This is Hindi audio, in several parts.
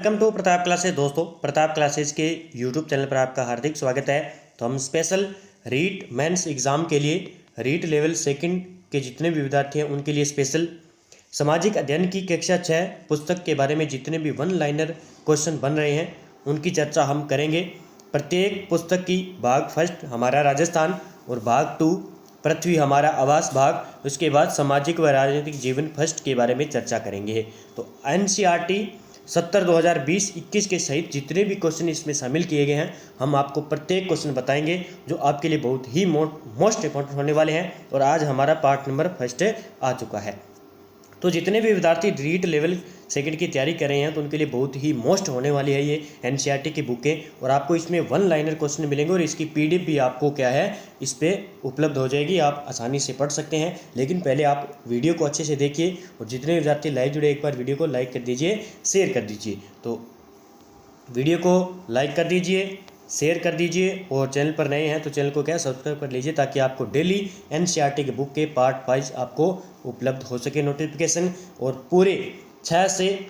Welcome to Pratap classes. दोस्तों, प्रताप क्लासेज के यूट्यूब चैनल पर आपका हार्दिक स्वागत है। तो हम स्पेशल रीट मेंस एग्ज़ाम के लिए रीट लेवल सेकंड के जितने भी विद्यार्थी हैं उनके लिए स्पेशल सामाजिक अध्ययन की कक्षा 6 पुस्तक के बारे में जितने भी वन लाइनर क्वेश्चन बन रहे हैं उनकी चर्चा हम करेंगे। प्रत्येक पुस्तक की भाग फर्स्ट हमारा राजस्थान और भाग 2 पृथ्वी हमारा आवास भाग, उसके बाद सामाजिक व राजनीतिक जीवन फर्स्ट के बारे में चर्चा करेंगे। तो NCERT 70/2020-21 के सहित जितने भी क्वेश्चन इसमें शामिल किए गए हैं हम आपको प्रत्येक क्वेश्चन बताएंगे जो आपके लिए बहुत ही मोस्ट इंपॉर्टेंट होने वाले हैं। और आज हमारा पार्ट नंबर फर्स्ट आ चुका है। तो जितने भी विद्यार्थी रीट लेवल सेकंड की तैयारी कर रहे हैं तो उनके लिए बहुत ही मोस्ट होने वाली है ये NCERT की बुकें। और आपको इसमें वन लाइनर क्वेश्चन मिलेंगे और इसकी PDF भी आपको क्या है इस पर उपलब्ध हो जाएगी, आप आसानी से पढ़ सकते हैं। लेकिन पहले आप वीडियो को अच्छे से देखिए और जितने विद्यार्थी लाइव जुड़े एक बार वीडियो को लाइक कर दीजिए, शेयर कर दीजिए। तो वीडियो को लाइक कर दीजिए, शेयर कर दीजिए और चैनल पर नए हैं तो चैनल को क्या सब्सक्राइब कर लीजिए ताकि आपको डेली NCERT के बुक के पार्ट वाइज आपको उपलब्ध हो सके नोटिफिकेशन। और पूरे 6 से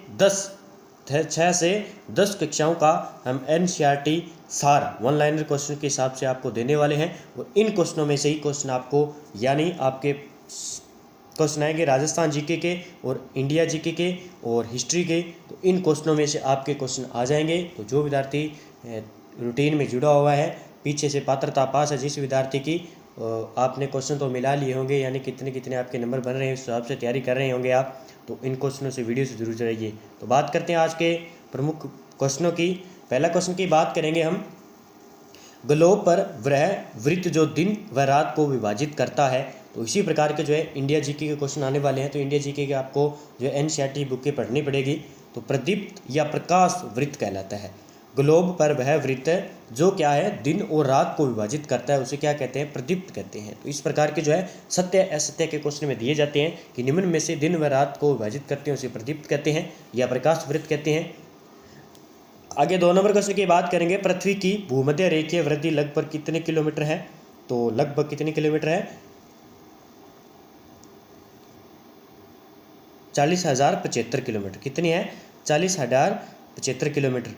10 कक्षाओं का हम NCERT सार वन लाइनर क्वेश्चन के हिसाब से आपको देने वाले हैं। और इन क्वेश्चनों में से ही क्वेश्चन आपको यानी आपके क्वेश्चन आएंगे राजस्थान जीके के और इंडिया जीके के और हिस्ट्री के। तो इन क्वेश्चनों में से आपके क्वेश्चन आ जाएंगे। तो जो विद्यार्थी रूटीन में जुड़ा हुआ है, पीछे से पात्रता पास है जिस विद्यार्थी की, आपने क्वेश्चन तो मिला लिए होंगे यानी कितने कितने आपके नंबर बन रहे हैं उस हिसाब से तैयारी कर रहे होंगे आप। तो इन क्वेश्चनों से वीडियो से जरूर जुड़िए। तो बात करते हैं आज के प्रमुख क्वेश्चनों की। पहला क्वेश्चन की बात करेंगे हम, ग्लोब पर वह वृत्त जो दिन व रात को विभाजित करता है। तो इसी प्रकार के जो है इंडिया जीके के क्वेश्चन आने वाले हैं। तो इंडिया जीके के आपको जो NCERT बुकें पढ़नी पड़ेगी। तो प्रदीप्त या प्रकाश वृत्त कहलाता है। ग्लोब पर वह वृत्त जो क्या है दिन और रात को विभाजित करता है उसे क्या कहते हैं, प्रदीप्त कहते हैं। तो इस प्रकार के जो है सत्य असत्य के क्वेश्चन में दिए जाते हैं कि निम्न में से दिन व रात को विभाजित करते हैं उसे प्रदीप्त कहते हैं या प्रकाश वृत्त कहते हैं। आगे 2 नंबर क्वेश्चन की बात करेंगे, पृथ्वी की भूमध्य रेखीय वृद्धि लगभग कितने किलोमीटर है। तो लगभग कितने किलोमीटर है, 40,075 किलोमीटर। कितनी है, 40,075 किलोमीटर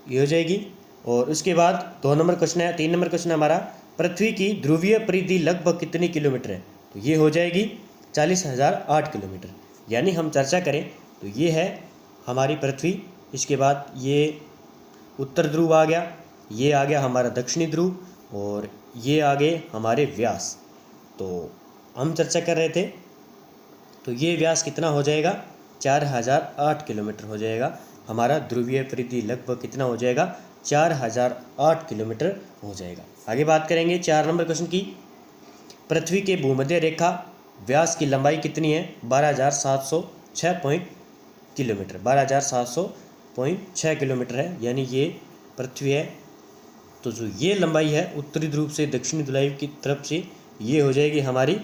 ये हो जाएगी। और उसके बाद 2 नंबर क्वेश्चन है, 3 नंबर क्वेश्चन है हमारा, पृथ्वी की ध्रुवीय परिधि लगभग कितनी किलोमीटर है। तो ये हो जाएगी 40,008 किलोमीटर। यानी हम चर्चा करें तो ये है हमारी पृथ्वी, इसके बाद ये उत्तर ध्रुव आ गया, ये आ गया हमारा दक्षिणी ध्रुव और ये आ गए हमारे व्यास। तो हम चर्चा कर रहे थे तो ये व्यास कितना हो जाएगा, 4008 किलोमीटर हो जाएगा। हमारा ध्रुवीय परिधि लगभग कितना हो जाएगा, 4008 किलोमीटर हो जाएगा। आगे बात करेंगे 4 नंबर क्वेश्चन की, पृथ्वी के भूमध्य रेखा व्यास की लंबाई कितनी है, 12,706 किलोमीटर, 12,706 किलोमीटर है। यानी ये पृथ्वी है। तो जो ये लंबाई है उत्तरी ध्रुव से दक्षिणी ध्रुव की तरफ से ये हो जाएगी हमारी,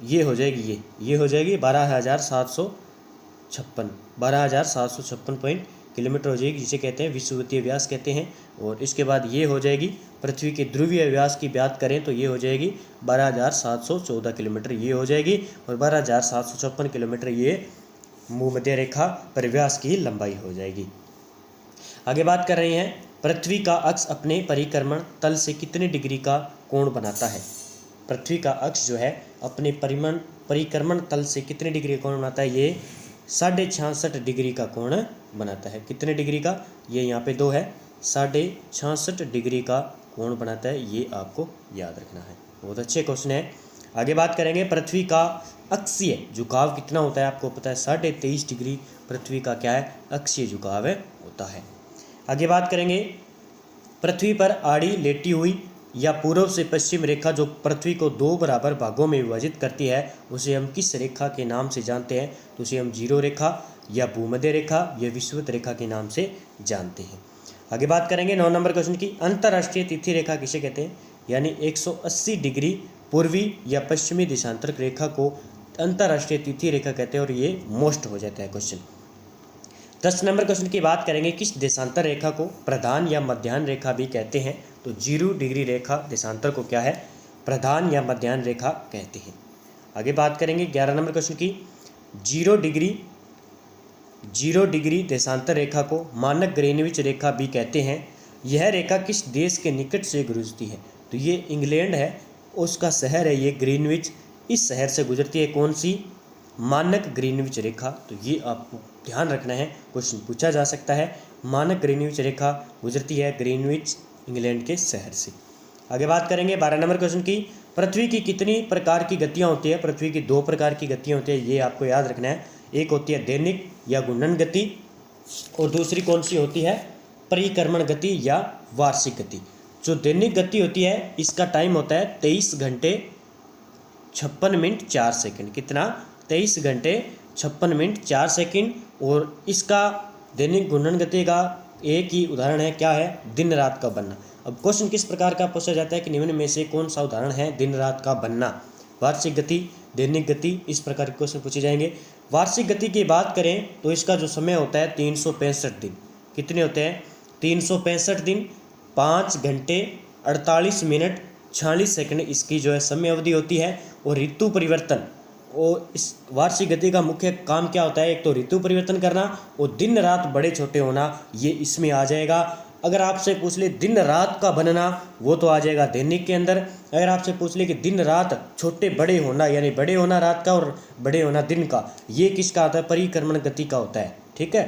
ये हो जाएगी ये हो जाएगी 12,756 किलोमीटर हो जाएगी, जिसे कहते हैं विषुवतीय व्यास कहते हैं। और इसके बाद ये हो जाएगी पृथ्वी के ध्रुवीय व्यास की बात करें तो ये हो जाएगी 12,714 किलोमीटर ये हो जाएगी। और 12,756 किलोमीटर ये भूमध्य रेखा पर व्यास की लंबाई हो जाएगी। आगे बात कर रहे हैं, पृथ्वी का अक्ष अपने परिक्रमण तल से कितने डिग्री का कोण बनाता है। पृथ्वी का अक्ष जो है अपने परिक्रमण तल से कितने डिग्री का कोण बनाता है, ये 66.5 डिग्री का कोण बनाता है। कितने डिग्री का, ये यहाँ पे 2 है, 66.5 डिग्री का कोण बनाता है, ये आपको याद रखना है। बहुत अच्छे क्वेश्चन है। आगे बात करेंगे, पृथ्वी का अक्षीय झुकाव कितना होता है। आपको पता है 23.5 डिग्री पृथ्वी का क्या है, अक्षीय झुकाव होता है। आगे बात करेंगे, पृथ्वी पर आड़ी लेटी हुई या पूर्व से पश्चिम रेखा जो पृथ्वी को 2 बराबर भागों में विभाजित करती है उसे हम किस रेखा के नाम से जानते हैं। तो उसे हम जीरो रेखा या भूमध्य रेखा या विषुवत रेखा के नाम से जानते हैं। आगे बात करेंगे 9 नंबर क्वेश्चन की, अंतर्राष्ट्रीय तिथि रेखा किसे कहते हैं। यानी 180 डिग्री पूर्वी या पश्चिमी देशांतर रेखा को अंतर्राष्ट्रीय तिथि रेखा कहते हैं और ये मोस्ट हो जाता है क्वेश्चन। 10 नंबर क्वेश्चन की बात करेंगे, किस देशांतर रेखा को प्रधान या मध्याह्न रेखा भी कहते हैं। तो 0 डिग्री रेखा देशांतर को क्या है, प्रधान या मध्याह्न रेखा कहते हैं। आगे बात करेंगे 11 नंबर क्वेश्चन की, जीरो डिग्री देशांतर रेखा को मानक ग्रीनविच रेखा भी कहते हैं। यह रेखा किस देश के निकट से गुजरती है? तो ये इंग्लैंड है, उसका शहर है ये ग्रीनविच। इस शहर से गुजरती है कौन सी? मानक ग्रीनविच रेखा। तो ये आपको ध्यान रखना है, क्वेश्चन पूछा जा सकता है। मानक ग्रीनविच रेखा गुजरती है ग्रीनविच इंग्लैंड के शहर से। आगे बात करेंगे 12 नंबर क्वेश्चन की। पृथ्वी की कितनी प्रकार की गतियाँ होती है? पृथ्वी की 2 प्रकार की गतियाँ होती है, ये आपको याद रखना है। एक होती है दैनिक या घूर्णन गति, और दूसरी कौन सी होती है? परिक्रमण गति या वार्षिक गति। जो दैनिक गति होती है इसका टाइम होता है 23 घंटे 56 मिनट 4 सेकंड। कितना? 23 घंटे 56 मिनट 4 सेकंड। और इसका दैनिक घूर्णन गति का एक ही उदाहरण है, क्या है? दिन रात का बनना। अब क्वेश्चन किस प्रकार का पूछा जाता है कि निम्न में से कौन सा उदाहरण है दिन रात का बनना? वार्षिक गति, दैनिक गति, इस प्रकार के क्वेश्चन पूछे जाएंगे। वार्षिक गति की बात करें तो इसका जो समय होता है 365 दिन। कितने होते हैं? 365 दिन 5 घंटे 48 मिनट 46 सेकंड इसकी जो है समय अवधि होती है। और ऋतु परिवर्तन, और इस वार्षिक गति का मुख्य काम क्या होता है? एक तो ऋतु परिवर्तन करना और दिन रात बड़े छोटे होना, ये इसमें आ जाएगा। अगर आपसे पूछ ले दिन रात का बनना, वो तो आ जाएगा दैनिक के अंदर। अगर आपसे पूछ ले कि दिन रात छोटे बड़े होना, यानी बड़े होना रात का और बड़े होना दिन का, ये किसका होता है? परिक्रमण गति का होता है। ठीक है।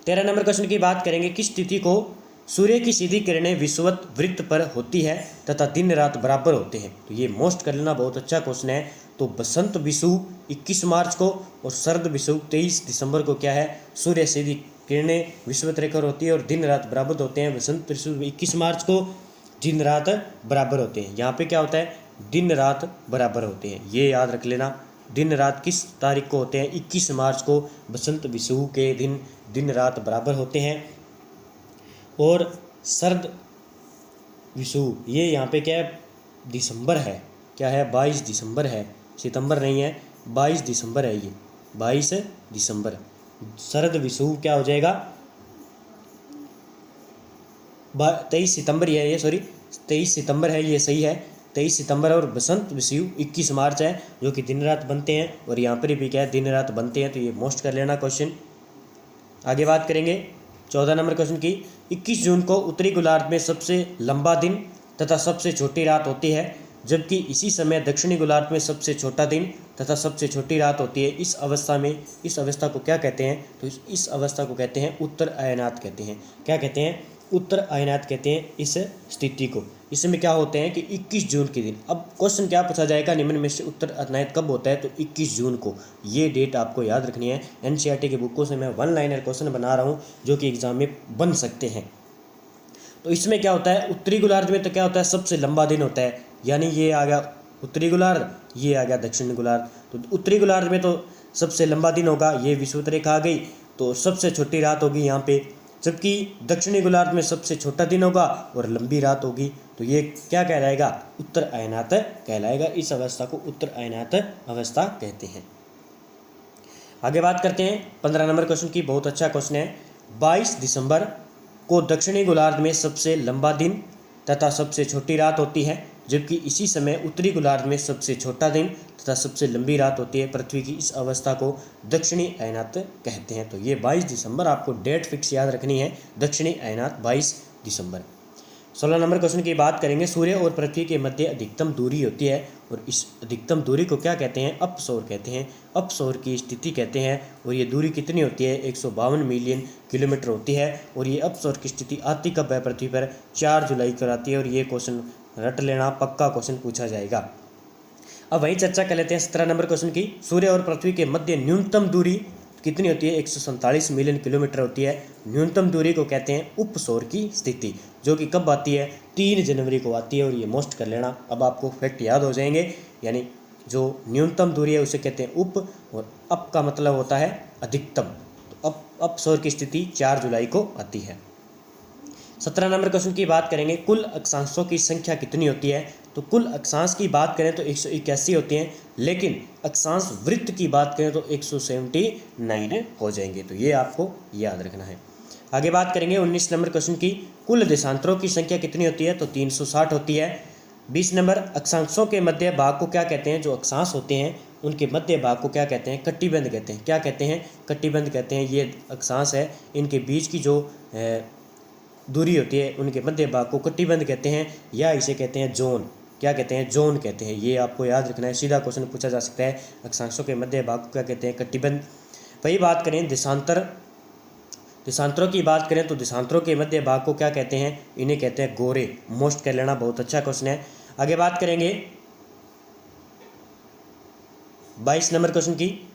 13 नंबर क्वेश्चन की बात करेंगे। किस तिथि को सूर्य की सीधी किरणें विषुवत वृत्त पर होती है तथा दिन रात बराबर होते हैं? तो ये मोस्ट कर लेना, बहुत अच्छा क्वेश्चन है। तो बसंत विषुव 21 मार्च को और शरद विषुव 23 दिसंबर को क्या है? सूर्य सीधी किरणें विषुवत रेखा होती है और दिन रात बराबर होते हैं। बसंत विषुव 21 मार्च को, दिन रात बराबर होते हैं। यहाँ पे क्या होता है? दिन रात बराबर होते हैं, ये याद रख लेना। दिन रात किस तारीख को होते हैं? 21 मार्च को बसंत विषुव के दिन दिन रात बराबर होते हैं। और शरद विषुव ये यहाँ पे क्या है? दिसंबर है। क्या है? 22 दिसंबर है, सितंबर नहीं है, 22 दिसंबर है ये, 22 दिसंबर। शरद विषुव क्या हो जाएगा? 23 सितंबर ही है ये, सॉरी 23 सितंबर है ये, सही है 23 सितंबर। और बसंत विषुव 21 मार्च है, जो कि दिन रात बनते हैं। और यहाँ पर भी क्या है? दिन रात बनते हैं। तो ये मोस्ट कर लेना क्वेश्चन। आगे बात करेंगे 14 नंबर क्वेश्चन की। 21 जून को उत्तरी गोलार्ध में सबसे लंबा दिन तथा सबसे छोटी रात होती है, जबकि इसी समय दक्षिणी गोलार्ध में सबसे छोटा दिन तथा सबसे छोटी रात होती है। इस अवस्था को क्या कहते हैं? तो इस अवस्था को कहते हैं उत्तर अयनात कहते हैं। क्या कहते हैं? उत्तर अयनात कहते हैं इस स्थिति को। इसमें क्या होते हैं कि 21 जून के दिन, अब क्वेश्चन क्या पूछा जाएगा? निम्न में से उत्तर अयनात कब होता है? तो 21 जून को। ये डेट आपको याद रखनी है। एनसीईआरटी के बुकों से मैं 1 लाइनर क्वेश्चन बना रहा हूँ जो कि एग्जाम में बन सकते हैं। तो इसमें क्या होता है? उत्तरी गोलार्ध में तो क्या होता है? सबसे लंबा दिन होता है, यानी ये आ गया उत्तरी गोलार्ध, ये आ गया दक्षिणी गोलार्ध। तो उत्तरी गोलार्ध में तो सबसे लंबा दिन होगा, ये विषुवत रेखा आ गई, तो सबसे छोटी रात होगी यहाँ पे। जबकि दक्षिणी गोलार्ध में सबसे छोटा दिन होगा और लंबी रात होगी। तो ये क्या कहलाएगा? उत्तर अयनात कहलाएगा। इस अवस्था को उत्तर अयनात अवस्था कहते हैं। आगे बात करते हैं 15 नंबर क्वेश्चन की। बहुत अच्छा क्वेश्चन है। 22 दिसंबर को दक्षिणी गोलार्ध में सबसे लंबा दिन तथा सबसे छोटी रात होती है, जबकि इसी समय उत्तरी गोलार्ध में सबसे छोटा दिन तथा सबसे लंबी रात होती है। पृथ्वी की इस अवस्था को दक्षिणी अयनात कहते हैं। तो ये 22 दिसंबर, आपको डेट फिक्स याद रखनी है, दक्षिणी अयनात 22 दिसंबर। 16 नंबर क्वेश्चन की बात करेंगे। सूर्य और पृथ्वी के मध्य अधिकतम दूरी होती है, और इस अधिकतम दूरी को क्या कहते हैं? अपसौर कहते हैं, अपसौर की स्थिति कहते हैं। और ये दूरी कितनी होती है? 152 मिलियन किलोमीटर होती है। और ये अपसौर की स्थिति आती कब है? पृथ्वी पर 4 जुलाई को आती है। और ये क्वेश्चन रट लेना, पक्का क्वेश्चन पूछा जाएगा। अब वही चर्चा कर लेते हैं 17 नंबर क्वेश्चन की। सूर्य और पृथ्वी के मध्य न्यूनतम दूरी कितनी होती है? 147 मिलियन किलोमीटर होती है। न्यूनतम दूरी को कहते हैं उपसौर की स्थिति, जो कि कब आती है? 3 जनवरी को आती है। और ये मोस्ट कर लेना, अब आपको फैक्ट याद हो जाएंगे। यानी जो न्यूनतम दूरी है उसे कहते हैं उप, और अप का मतलब होता है अधिकतम। तो अपसौर की स्थिति 4 जुलाई को आती है। 17 नंबर क्वेश्चन की बात करेंगे। कुल अक्षांशों की संख्या कितनी होती है? तो कुल अक्षांश की बात करें तो 181 होती हैं, लेकिन अक्षांश वृत्त की बात करें तो 179 हो जाएंगे। तो ये आपको याद रखना है। आगे बात करेंगे 19 नंबर क्वेश्चन की। कुल देशांतरों की संख्या कितनी होती है? तो 360 होती है। 20 नंबर, अक्षांशों के मध्य भाग को क्या कहते हैं? जो अक्षांश होते हैं उनके मध्य भाग को क्या कहते हैं? कटिबंध कहते हैं। क्या कहते हैं? कटिबंध कहते हैं। ये अक्षांश है, इनके बीच की जो दूरी होती है उनके मध्य भाग को कटिबंध कहते हैं, या इसे कहते हैं जोन। क्या कहते हैं? जोन कहते हैं। ये आपको याद रखना है, सीधा क्वेश्चन पूछा जा सकता है। अक्षांशों के मध्य भाग को क्या कहते हैं? कटिबंध। वही बात करें देशांतरों की बात करें तो देशांतरों के मध्य भाग को क्या कहते हैं? इन्हें कहते हैं गोरे। मोस्ट कर लेना, बहुत अच्छा क्वेश्चन है। आगे बात करेंगे 22 नंबर क्वेश्चन की।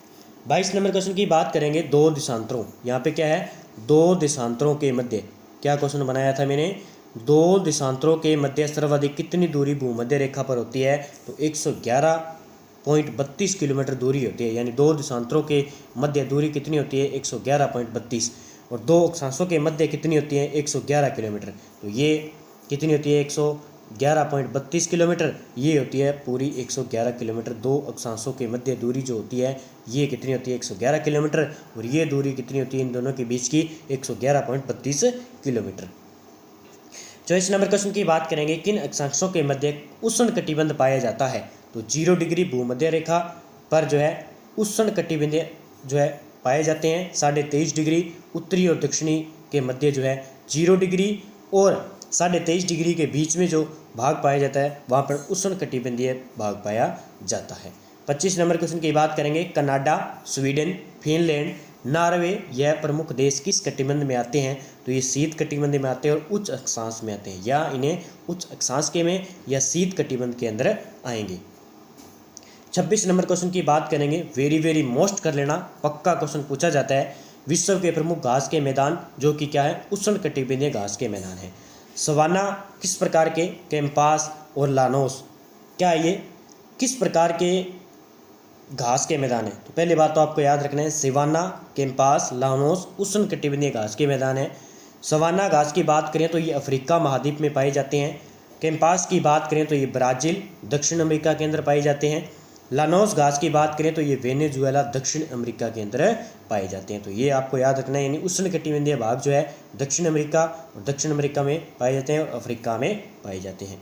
22 नंबर क्वेश्चन की बात करेंगे दो देशांतरों। यहाँ पे क्या है? दो देशांतरों के मध्य क्या क्वेश्चन बनाया था मैंने? दो देशांतरों के मध्य सर्वाधिक कितनी दूरी भूमध्य रेखा पर होती है? तो 111.32 किलोमीटर दूरी होती है। यानी दो देशांतरों के मध्य दूरी कितनी होती है? 111.32। और दो अक्षांशों के मध्य कितनी होती है? 111 किलोमीटर। तो ये कितनी होती है? 111.32 किलोमीटर। ये होती है पूरी 111 किलोमीटर। दो अक्षांशों के मध्य दूरी जो होती है ये कितनी होती है? 111 किलोमीटर। और ये दूरी कितनी होती है इन दोनों के बीच की? 111.32 किलोमीटर। 24 नंबर क्वेश्चन की बात करेंगे, किन अक्षांशों के मध्य उष्ण कटिबंध पाया जाता है? तो 0 डिग्री भूमध्य रेखा पर जो है उष्ण कटिबंध जो है पाए जाते हैं। 23.5 डिग्री उत्तरी और दक्षिणी के मध्य जो है 0 डिग्री और 23.5 डिग्री के बीच में जो भाग पाया जाता है वहाँ पर उष्ण कटिबंधीय भाग पाया जाता है। 25 नंबर क्वेश्चन की बात करेंगे, कनाडा, स्वीडन, फिनलैंड, नॉर्वे यह प्रमुख देश किस कटिबंध में आते हैं? तो ये शीत कटिबंध में आते हैं और उच्च अक्षांश में आते हैं, या इन्हें उच्च अक्षांश के में या शीत कटिबंध के अंदर आएंगे। 26 नंबर क्वेश्चन की बात करेंगे, वेरी मोस्ट कर लेना, पक्का क्वेश्चन पूछा जाता है। विश्व के प्रमुख घास के मैदान जो कि क्या है? उष्ण कटिबंधीय घास के मैदान है। सवाना किस प्रकार के? कैंपास और लानोस, क्या ये किस प्रकार के घास के मैदान है? तो पहली बात तो आपको याद रखना है, सवाना, कैंपास, लानोस उष्ण कटिबंधीय घास के मैदान है। सवाना घास की बात करें तो ये अफ्रीका महाद्वीप में पाए जाते हैं। कैंपास की बात करें तो ये ब्राज़ील, दक्षिण अमेरिका के अंदर पाए जाते हैं। लानोस घास की बात करें तो ये वेनेजुएला, दक्षिण अमेरिका के अंदर पाए जाते हैं। तो ये आपको याद रखना है, यानी उष्ण कटिबंधीय भाग जो है दक्षिण अमेरिका और दक्षिण अमेरिका में पाए जाते हैं और अफ्रीका में पाए जाते हैं।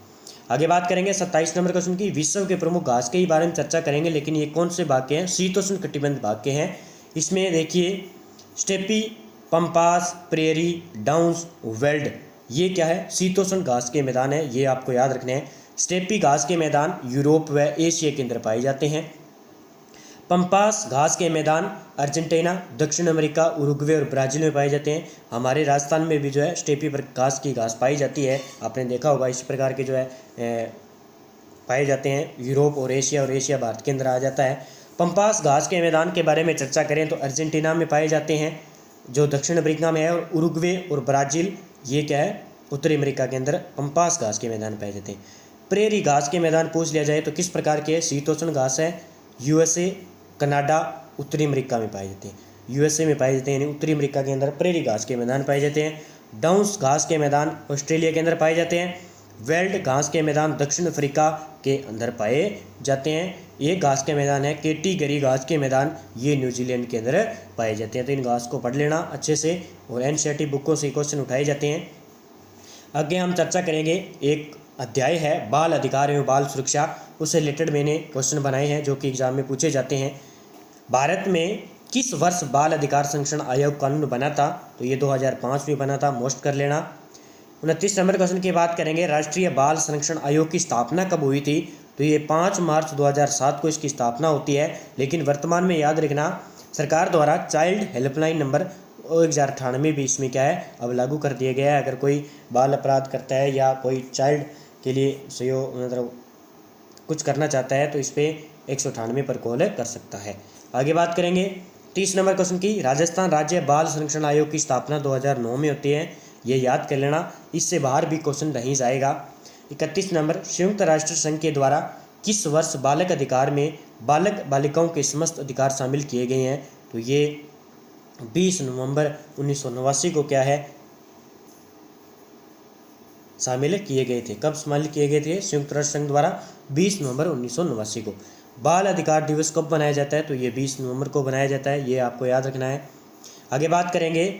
आगे बात करेंगे 27 नंबर क्वेश्चन की, विश्व के प्रमुख घास के ही बारे में चर्चा करेंगे, लेकिन ये कौन से भाग के हैं? शीतोष्ण कटिबंध भाग के हैं। इसमें देखिए steppe, pampas, prairie, downs, weld, ये क्या है? शीतोष्ण घास के मैदान है। ये आपको याद रखने हैं। स्टेपी घास के मैदान यूरोप व एशिया के अंदर पाए जाते हैं। पंपास घास के मैदान अर्जेंटीना, दक्षिण अमेरिका, उरुग्वे और ब्राज़ील में पाए जाते हैं। हमारे राजस्थान में भी जो है स्टेपी घास की घास पाई जाती है, आपने देखा होगा। इस प्रकार के जो है पाए जाते हैं यूरोप और एशिया भारत के अंदर आ जाता है। पंपास घास के मैदान के बारे में चर्चा करें तो अर्जेंटीना में पाए जाते हैं जो दक्षिण अमेरिका में है, और उरुग्वे और ब्राज़ील ये क्या है? उत्तरी अमेरिका के अंदर पंपास घास के मैदान पाए जाते हैं। प्रेरी घास के मैदान पूछ लिया जाए तो किस प्रकार के? शीतोष्ण घास है। यूएसए, कनाडा, उत्तरी अमेरिका में पाए जाते हैं। यूएसए में पाए जाते हैं, यानी उत्तरी अमेरिका के अंदर प्रेरी घास के मैदान पाए जाते हैं। डाउन्स घास के मैदान ऑस्ट्रेलिया के अंदर पाए जाते हैं। वेल्ड घास के मैदान दक्षिण अफ्रीका के अंदर पाए जाते हैं। ये घास के मैदान है कैटीगरी घास के मैदान, ये न्यूजीलैंड के अंदर पाए जाते हैं। तो इन घास को पढ़ लेना अच्छे से, और एनसीईआरटी बुकों से क्वेश्चन उठाए जाते हैं। आगे हम चर्चा करेंगे, एक अध्याय है बाल अधिकार एवं बाल सुरक्षा, उससे रिलेटेड मैंने क्वेश्चन बनाए हैं जो कि एग्जाम में पूछे जाते हैं। भारत में किस वर्ष बाल अधिकार संरक्षण आयोग कानून बना था? तो ये 2005 में बना था, मोस्ट कर लेना। 29 नंबर क्वेश्चन की बात करेंगे, राष्ट्रीय बाल संरक्षण आयोग की स्थापना कब हुई थी? तो ये 5 मार्च 2007 को इसकी स्थापना होती है, लेकिन वर्तमान में याद रखना सरकार द्वारा चाइल्ड हेल्पलाइन नंबर 1098 भी इसमें क्या है? अब लागू कर दिया गया है। अगर कोई बाल अपराध करता है या कोई चाइल्ड के लिए सहयोग मतलब कुछ करना चाहता है तो इस पर 198 पर कॉल कर सकता है। आगे बात करेंगे 30 नंबर क्वेश्चन की, राजस्थान राज्य बाल संरक्षण आयोग की स्थापना 2009 में होती है, ये याद कर लेना, इससे बाहर भी क्वेश्चन नहीं जाएगा। 31 नंबर, संयुक्त राष्ट्र संघ के द्वारा किस वर्ष बालक अधिकार में बालक बालिकाओं के समस्त अधिकार शामिल किए गए हैं? तो ये 20 नवंबर 1989 को क्या है? शामिल किए गए थे। कब शामिल किए गए थे संयुक्त राष्ट्र संघ द्वारा? 20 नवंबर 1989 को। बाल अधिकार दिवस कब बनाया जाता है? तो ये 20 नवंबर को बनाया जाता है, ये आपको याद रखना है। आगे बात करेंगे,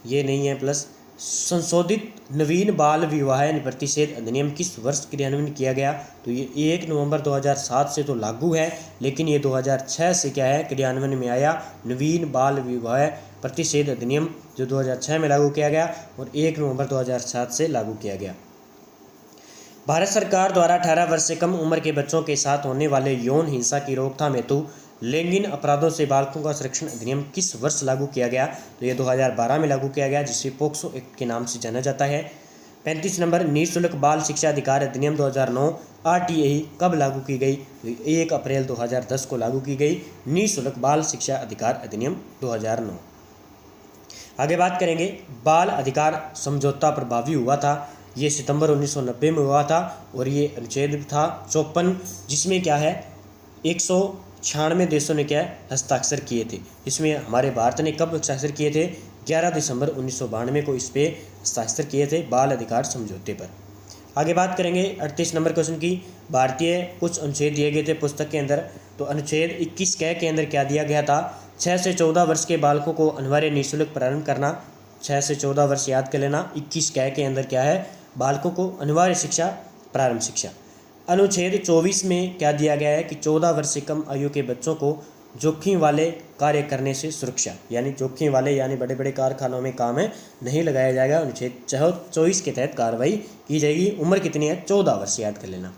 ये नहीं है प्लस, संशोधित नवीन बाल विवाह प्रतिषेध अधिनियम किस वर्ष क्रियान्वयन किया गया? तो ये 1 नवंबर 2007 से तो लागू है, लेकिन ये 2006 से क्या है, क्रियान्वयन में आया। नवीन बाल विवाह प्रतिषेध अधिनियम जो 2006 में लागू किया गया और 1 नवंबर 2007 से लागू किया गया। भारत सरकार द्वारा 18 वर्ष से कम उम्र के बच्चों के साथ होने वाले यौन हिंसा की रोकथाम हेतु लैंगिक अपराधों से बालकों का संरक्षण अधिनियम किस वर्ष लागू किया गया? तो ये 2012 में लागू किया गया, जिसे पोक्सो एक्ट के नाम से जाना जाता है। 35 नंबर, निःशुल्क बाल शिक्षा अधिकार अधिनियम 2009 RTI कब लागू की गई? तो 1 अप्रैल 2010 को लागू की गई निःशुल्क बाल शिक्षा अधिकार अधिनियम 2009। आगे बात करेंगे, बाल अधिकार समझौता प्रभावी हुआ था, ये सितंबर 1990 में हुआ था और ये अनुच्छेद था 54, जिसमें क्या है 196 देशों ने क्या हस्ताक्षर किए थे। इसमें हमारे भारत ने कब हस्ताक्षर किए थे? 11 दिसंबर 1992 को इस पे हस्ताक्षर किए थे बाल अधिकार समझौते पर। आगे बात करेंगे 38 नंबर क्वेश्चन की। भारतीय कुछ अनुच्छेद दिए गए थे पुस्तक के अंदर, तो अनुच्छेद 21 के अंदर क्या दिया गया था? 6 से 14 वर्ष के बालकों को अनिवार्य निःशुल्क प्रारंभ करना। 6 से 14 वर्ष याद कर लेना। 21 के अंदर क्या है? बालकों को अनिवार्य शिक्षा, प्रारंभ शिक्षा। अनुच्छेद 24 में क्या दिया गया है कि 14 वर्ष से कम आयु के बच्चों को जोखिम वाले कार्य करने से सुरक्षा, यानी जोखिम वाले यानी बड़े बड़े कारखानों में काम है नहीं लगाया जाएगा। अनुच्छेद 24 के तहत कार्रवाई की जाएगी। उम्र कितनी है? 14 वर्ष, याद कर लेना।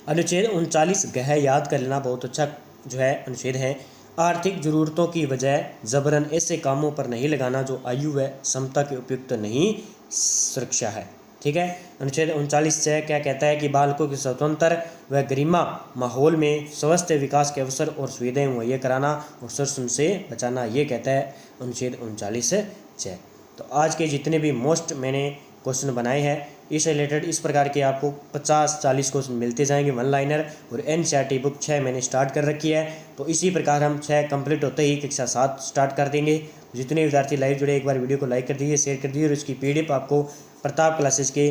अनुच्छेद 39 गह याद कर लेना, बहुत अच्छा जो है अनुच्छेद है। आर्थिक जरूरतों की वजह जबरन ऐसे कामों पर नहीं लगाना जो आयु व क्षमता के उपयुक्त नहीं सुरक्षा है। ठीक है। अनुच्छेद 39 से क्या कहता है कि बालकों के स्वतंत्र व गरिमा माहौल में स्वस्थ विकास के अवसर और सुविधाएं मुहैया कराना और शोषण से बचाना, ये कहता है अनुच्छेद 39 से। तो आज के जितने भी मोस्ट मैंने क्वेश्चन बनाए हैं इस रिलेटेड इस प्रकार के आपको 50-40 क्वेश्चन मिलते जाएंगे वन लाइनर, और NCERT बुक 6 मैंने स्टार्ट कर रखी है। तो इसी प्रकार हम 6 कंप्लीट होते ही कक्षा 7 स्टार्ट कर देंगे। जितने विद्यार्थी लाइव जुड़े एक बार वीडियो को लाइक कर दीजिए, शेयर कर दीजिए, और इसकी PDF आपको प्रताप क्लासेस के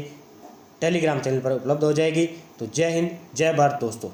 टेलीग्राम चैनल पर उपलब्ध हो जाएगी। तो जय हिंद, जय भारत दोस्तों।